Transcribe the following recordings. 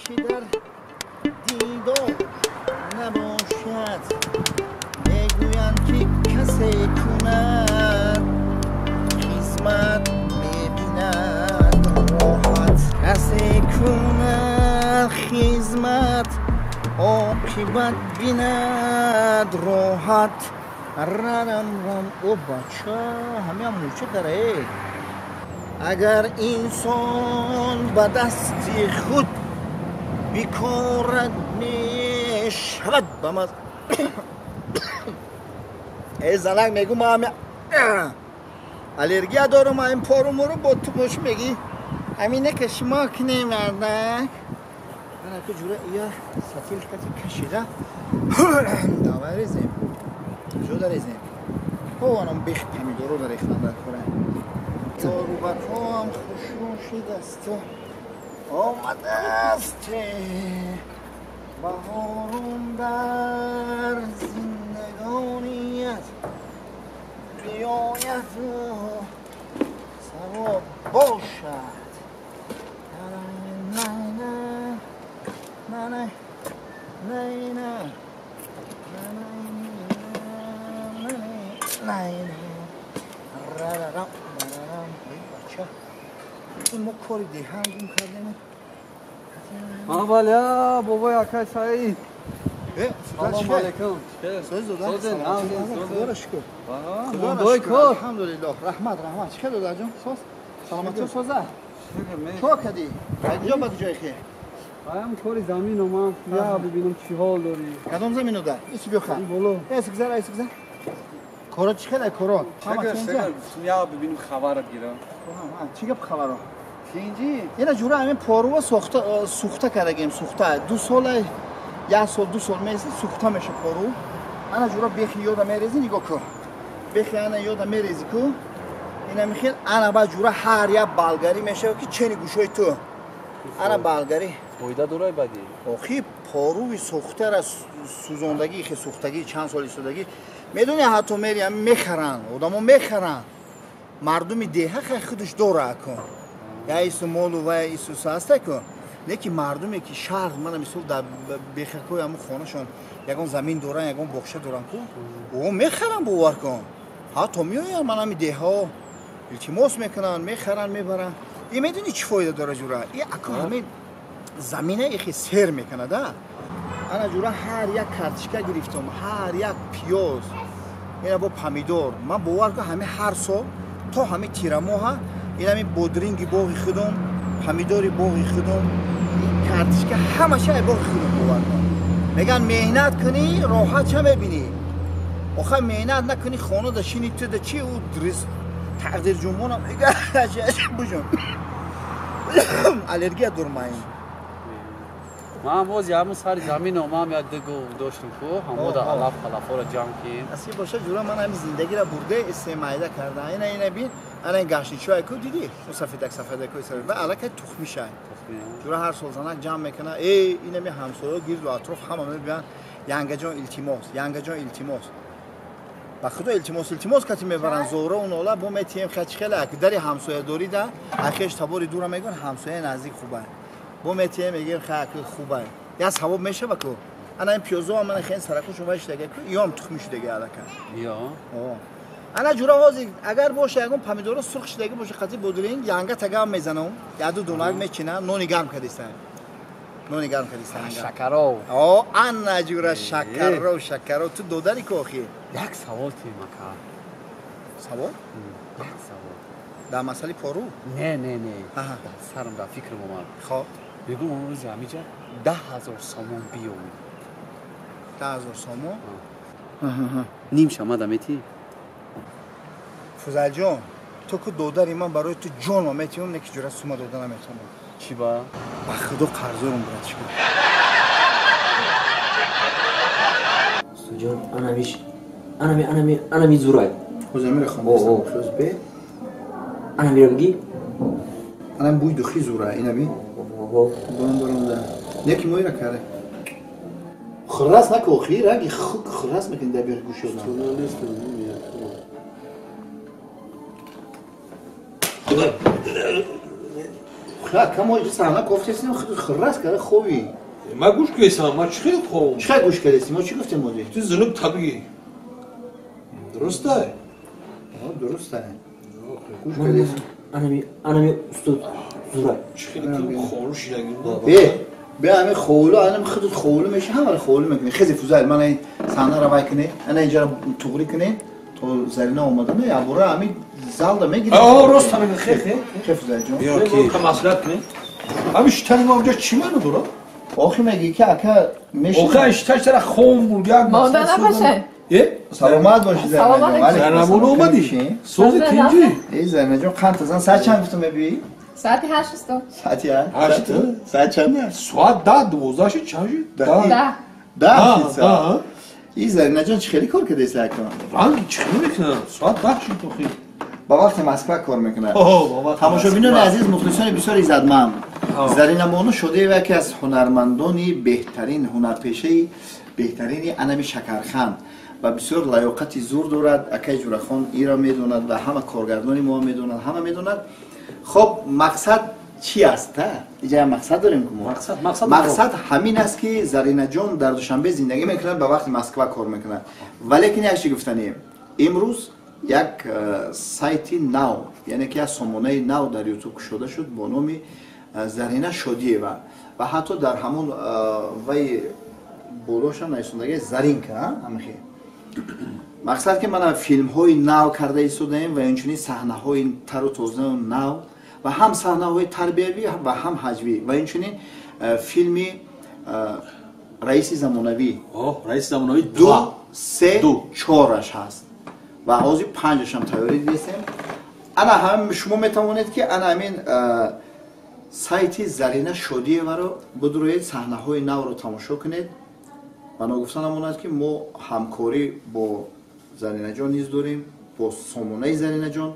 که در دیدار نباشد میگویند که کسی کند خدمت میبیند راحت کسی کند خدمت عاقبت بیند راحت رم او بچه همه هم مورچه داره اگر انسان به دست خود بیکارت می شود بمز ای زنک میگو ما همه الرژی دارم این پارو مورو با تو باش میگی همینه که شما کنیم مردک من اکو جوره ایا سطیل کتی کشیده داوریزیم جو داریزیم هوانم بیخ پمیدورو در ریختن در خوره داروبکا هم خوشوشی دسته آمده است بهارون در زندگانیت بیاید سواب باشد نه نه نه نه نه نه این ما کاری دیگه هم کردیم بله بابای اکای سعید سلام علیکم سعید زوده خدا را شکر خدا را شکر الحمدلله رحمت چه داده جان سلامتی سوزه تو کدی اینجا بعد جای خیر هم کاری زمین اومم یا ببینم چی حال داری کدام زمینو ده ایسی بیو خواهد ایسی گذر کارا چی کده کارا یا ببینم خبر گیرم چی گپ خبرو اینجی اینا جوره همین پارو سوخته کردگیم سوخته 2 سال 1 سال 2 سال میشه سوخته میشه پارو انا جوره بخی یادا میریزی نگاه کن بخی انا یادا میریزی کو اینا میخیل انا با جوره هر یا بالگری میشه که چنی گوشای تو انا بالگری بویدا دورای بدی آخی پاروی سوخته را سوزاندگی خی سوختگی چند سالی سوختگی میدونی حتی میریم میخرن آدمو میخرن مردمی دیه خی خودش داره کن یا ایسو مولو و ایسو ساسته کن لیکن مردمی که شهر من مثل در بخکوی همون خانه شون یکون زمین دارن یکون بخشه دارن کن او میخرن باور کن حتی میایم من همی دیه ها التماس میکنن میخرن میبرن این میدونی چی فایده داره جوره این اکا همین زمینه ایخی سیر میکنه ده انا جوره هر یک کارتشکا گرفتم هر یک پیاز اینا با پمیدور من باور که همه هر سال تا همه تیرموها این همین بودرینگی باقی خودم پمیدوری باقی خودم کارتشکا همه شای باقی خودم باور کن میگن مهنت کنی راحت چه میبینی آخه مهنت نکنی خانه داشینی تو ده چی او درست تقدیر جمعونم میگه بجون الرژی دورمایی ما باز همون سر زمین اومم یاد دگو داشتم کو همو دا علف را جمع کردیم اصلی باشه جوره من همین زندگی را برده استعمایده کرده اینا بین الان این گاشنیچوی کو دیدی اون سفیدک کوی سر و الکه تخمی شای جوره هر سال زنک جمع میکنه اینا می همسایه گیر و اطراف همه میبینن یانگا جان التماس با خدا التماس کتی میبرن زوره اون اولا با میتیم خیلی اک دری همسایه دوری ده اخیش تباری دور میگن همسایه نزدیک خوبه با میتیم میگیم خیلی خوبه یا ثواب میشه بکو انا این پیازو من خیلی سرکوش وایش دیگه یام تخمی شده دیگه الکه یا انا جوره وازی اگر باشه یگون پمیدورو سرخ شده باشه خاطی بودرین یانگا تگام میزنم یا دو دونار میچینم نونی گرم کردیستن شکرو انا جوره شکرو تو دوداری کوخی یک سوال توی مکان سوال یک سوال در مسئله پارو نه سرم در فکرم اومد خب بگو اون روز همیجا 10,000 سامان بیاوی 10,000 سامان نیم شما دمیتی فوزل جان تو که دوداری من برای تو جان میتونم نکی جوره سوما داده نمیتونم چی با؟ خدا قرضارم برد چی کنم سوجان انا می زورای خوزه میره خانده فلوز بی انا میره بگی انا بوی دخی زورای اینا بی برم ده نکی موی را کرده خراس نکو خیر اگه خراس میکنی در بیر گوشی خب کما چه سحنا گفتیم خود خراس کرده خوبی ما گوش کردم ما چی خیلی خوب چه گوش کردیم ما چی گفتیم مودی تو زنوب طبیعی درسته درسته گوش کردیم انمی استاد زورای چی خیلی خورو شیرگی به همه خولو الان خودت خولو میشه همه خولو میکنی خیلی فوزال من این سحنا رو وای کنی انا اینجا توغری کنی تو زرینا اومدم یا برو همین زال ده میگیری راست همین خیلی فوزال جون یا کی کماسلات نه همیش تنی ما اونجا چی منو برو آخه میگی که اکا میشه آخه اشتاش تر خون بود یک مانده نباشه سلامت باشی سلامت زرنبون اومدی صوت کنجی ای زرنه جون قند تزن ساعت چند گفتم ببی ساعتی 8 است. ساعتی هشت ساعت چنده ساعت 10 12 چند 10 ای زرنه جون چه خیلی کار کرده ایسا اکا رنگی چی میکنه ساعت 10 شد تو خیلی با وقت مسکو کار میکنه بابا تماشاگران عزیز مخلصان بسیار عزتمند زرینه بانو شده و یکی از هنرمندانی بهترین هنرپیشه بهترین انمی شکرخند و بسیار لیاقت زور دارد اکای جورخان ایرا میدوند و همه کارگردانی ما میدونند همه میدونند خب مقصد چی است اینجا مقصد داریم که مقصد همین است که زرینه جان در دوشنبه زندگی میکنه به وقت مسکو کار میکنه ولی که یک چیز گفتنی امروز یک سایتی نو یعنی که سامانه نو در یوتیوب شده شد با نام زرینه شادیه و حتی در همون وی بولوش هم نایستوندگی زرین که همخی مقصد که من فیلم های نو کرده ایستودیم و اینچنین صحنه های تر و تازه نو و هم صحنه های تربیوی و هم حجوی و اینچنین فیلمی رئیس زمانوی رئیس زمانوی 2 3 4 هست و آوازی 5 هم تیاری دیدیم انا هم شما میتوانید که انا همین سایت زرینه شادیه رو بدروید صحنه های نو رو تماشا کنید و نگفتن همون است که ما همکاری با زرینه جان نیز داریم با سامانه زرینه جان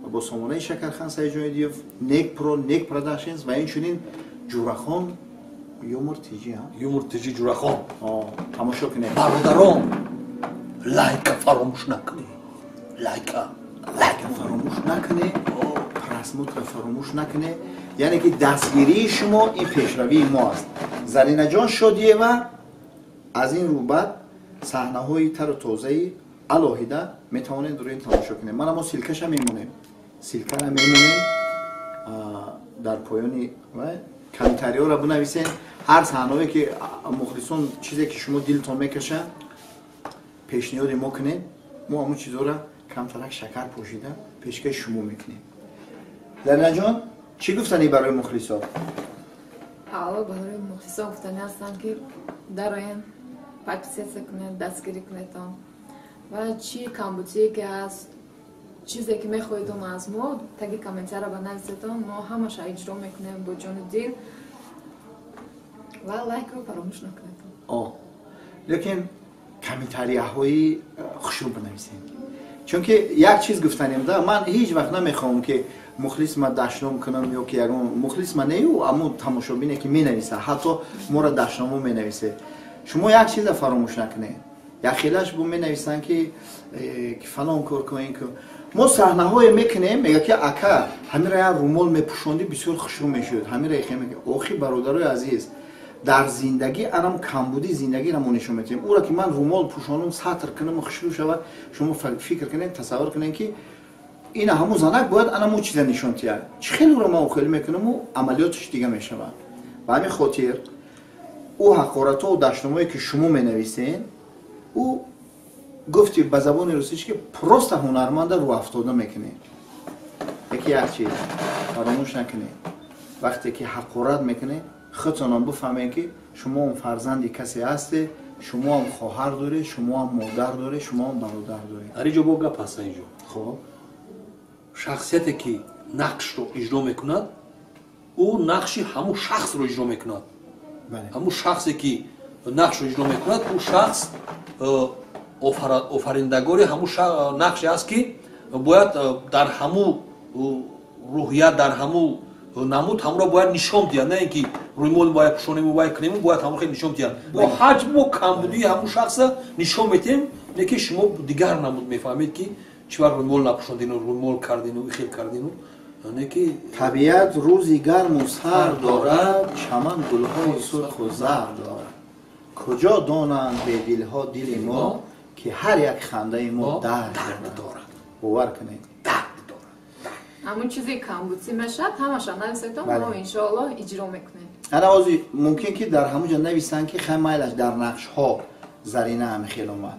و با سامانه شکرخند سیجایدیوف نیک پرو نیک پروداکشنز و اینچنین جورخان یومر تیجی جورخان تماشا کنید برادران لایک فراموش نکنید لایک فراموش نکنه پرسموت رو فراموش نکنه یعنی که دستگیری شما این پیشروی ماست زرینه جان شادیه و از این رو بعد صحنه های تر و تازه الهیده میتوانید روی این تماشا کنید من اما سیلکش هم میمونیم سیلکه هم میمونیم در پایانی و کمیتری ها رو بنویسین هر صحنه هایی که مخلصون چیزی که شما دلتون میکشه پیشنهاد ما کنید ما همون چیزها رو کمترک شکر پوشیده پیشکش شما میکنیم زرینه جان چی گفتنی برای مخلصا؟ حالا برای مخلصا گفتنی هستم که در این پارتیسیپیت کنید دستگیری کنید و چی کمبودی که از چیزی که میخواهید از ما تگی کامنتر رو بنویسید ما همش اجرا میکنیم با جان دل و لایک رو فراموش نکنید لیکن کامنتری های خوشو بنویسید چون که یک چیز گفتنیم ده من هیچ وقت نمیخوام که مخلص ما دشنام کنم یا که یگان مخلص ما نیو اما تماشابینه که می نویسه حتی ما را دشنامو می نویسه شما یک چیز فراموش نکنید یک خیلش بو می نویسن که فلان کار کنین که ما صحنه های میکنیم میگه که اکا همین را رومال میپوشوندی بسیار خوشرو میشد همین را خیلی میگه آخی برادرای عزیز در زندگی انم کمبودی زندگی را نشون میدیم او را که من رومال پوشانم ساتر کنم خوشرو شود شما فکر کنین تصور کنین که این همون زنک باید انم چیز نشون تیار چه خیلی رو ما خیلی میکنم و عملیاتش دیگه میشه و همین خاطر او حقارت ها و دشنامه‌ای که شما مینویسین او گفتی به زبان روسیش که پروست هنرمند رو افتاده میکنه یکی یک چیز فراموش نکنه وقتی که حقارت میکنه خودتون هم بفهمین که شما هم فرزندی کسی هستی شما هم خواهر داره شما هم مادر داره شما هم برادر داره اینجا با گپ هست اینجا خب شخصیتی که نقش رو اجرا میکند او نقشی همون شخص رو اجرا میکند همون شخصی که نقش رو اجرا میکند او شخص آفریندگاری همون نقشی است که باید در همون روحیت در همون نمود همون را باید نشان دهد نه اینکه روی باید پوشانیم و باید کنیم باید همون خیلی نشان دهد با حجم و کمبودی همون شخص نشان میدیم نه که شما دیگر نمود میفهمید که چرا روی مول نپوشاندین و روی مول کردین و خیلی کردین یعنی که طبیعت روزی گرم و سرد دارد، چمن گلهای سرخ و زرد دارد. کجا دانند به دلها دل ما که هر یک خنده ما درد دارد. باور کنید همون چیزی کمبودی میشد همشان نویسیدم ما انشاءالله اجرا میکنیم. انا آزی ممکن که در همونجا نویسن که خیلی مایلش در نقش ها زرینه هم خیلی اومد،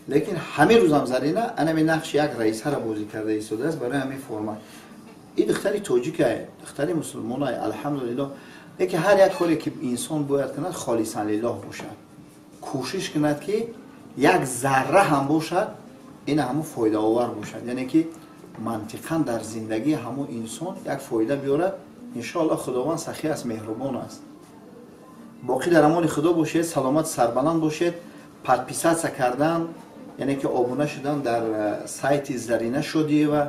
لیکن همه روز هم زرینه انا به نقش یک رئیس را بازی کرده ایستاده است برای همین فرمان. این دختری توجیکه، دختری مسلمان های الحمدلله، لیکن هر یک کاری که انسان باید کند خالصا لله باشد، کوشش کند که یک ذره هم باشد این همون فایده آور باشد، یعنی که منطقاً در زندگی همون انسان یک فایده بیاره. انشاءالله خداوند سخی است، مهربان است. باقی در امان خدا باشید، سلامت سربلند باشید. پادپیساtsiya کردن یعنی که آبونه شدن در سایت زرینه شدی و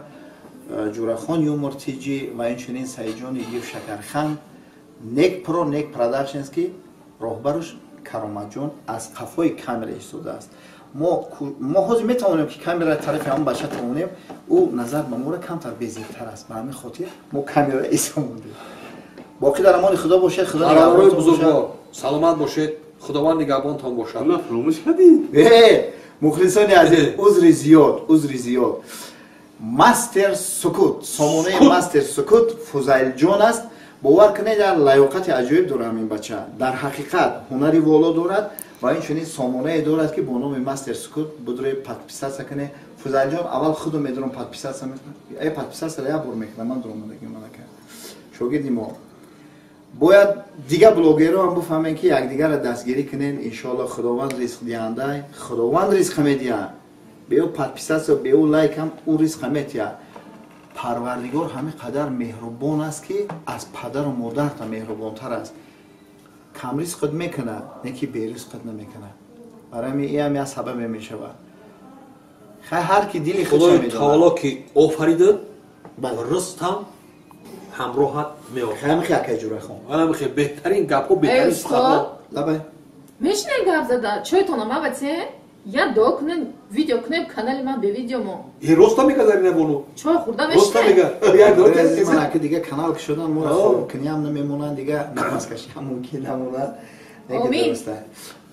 جورخان یومرتیجی و اینچنین سایجان گیف شکرخان نیک پرو نیک پروداکشنز که راهبرش کرامت جان از قفای کامera ایستاده است. ما حاضر میتونیم که کامera طرف هم باشه تونیم او نظر به ما کمتر بزرگتر است، به همین خاطر ما کامera ایستوندیم. باقی در امان خدا باشید. خدا نگهبان بزرگوار سلامت باشید. خداوند نگهبانتان باشد. الله فراموش کردی؟ مخلصان عزیز عذر زیاد مستر سکوت، سامانه مستر سکوت فضایل جان است. باور کنید در لیاقت عجیب داره همین بچه، در حقیقت هنری والا دارد و این چنین سامانه دارد که با نام مستر سکوت بدره پادپیساtsiya کنه. فضایل جان اول خودم میدونم پادپیساtsiya میکنم، ای پادپیساtsiya را یک بار میکنم من درآمدگی من کرد. شاگردی ما باید دیگه بلوگرها هم بفهمن که یکدیگر را دستگیری کنین. انشالله خداوند رزق دهنده، خداوند رزق میدهد. به او پادپیساtsiya به او لایک هم او رزق میدهد. پروردگار همه قدر مهربان است که از پدر و مادر تا مهربان تر است. کم رزقت میکنه نه که بی رزقت نمیکنه. برای این هم سبب میشود. هر کی دلی خودش خدای میدونه تعالی که آفریده رزق هم همراهت میآورد. خیلی جوره خون. من میخوام بهترین گپو بهترین سخنها لبه میشنه گپ زده چایتون ما بچه یا دو کنن ویدیو کنه کانال من به ویدیو ما این راستا میگه در نبونو چای خورده راستا میشنه میگه یک دو از من که دیگه کانال که شدن ما خب کنیم نمیمونن دیگه نفس کشی هم ممکن نمونن. آمین.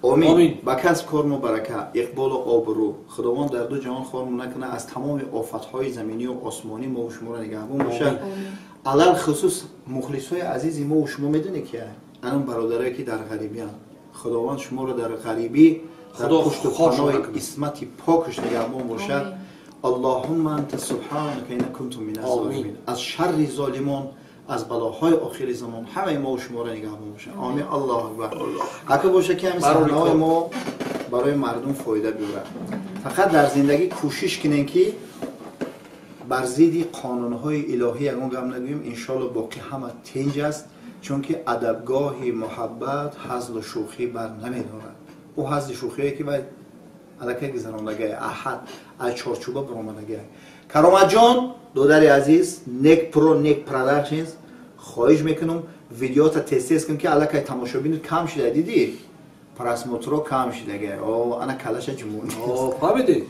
آمین. با کسب کار ما برکه، اقبال و آبرو. خداوند در دو جهان خارمون نکنه، از تمام آفت‌های زمینی و آسمانی ما و شما را نگهبان باشه. علل خصوص مخلصای عزیزی ما و شما میدونی که الان برادرایی که در غریبی هستند، خداوند شما را در غریبی در پشت و پناه عصمت پاکش نگهبان باشد. اللهم انت سبحانك ان كنت من الظالمین. از شر ظالمان، از بلاهای آخر زمان همه ما و شما را نگهبان باشه. آمین. الله اکبر. حق باشه که همین صحنه‌های ما برای مردم فایده بیاره. فقط در زندگی کوشش کنین که بر ضد قانون‌های الهی اگه گم نگوییم انشالله باقی همه تنج است، چون که ادبگاه محبت حزل و شوخی بر نمیدارد. او حزل شوخی که باید الکی گذراندگی احد از چارچوبه برآمدگی. کرامت جان دادر عزیز نیک پرو نیک پروداکشنز خواهش میکنم ویدیوها تست کنم که الکی تماشابین کم شده. دیدی پراسموترو کم شده گه او انا کلاش جمون فهمیدی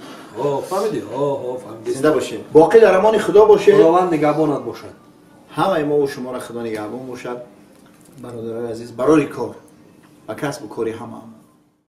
زنده باشه. باقی در امان خدا باشه. خداوند نگهبانت باشد. همه ما و شما را خدا نگهبان باشد. برادران عزیز برای کار و کسب و کاری همه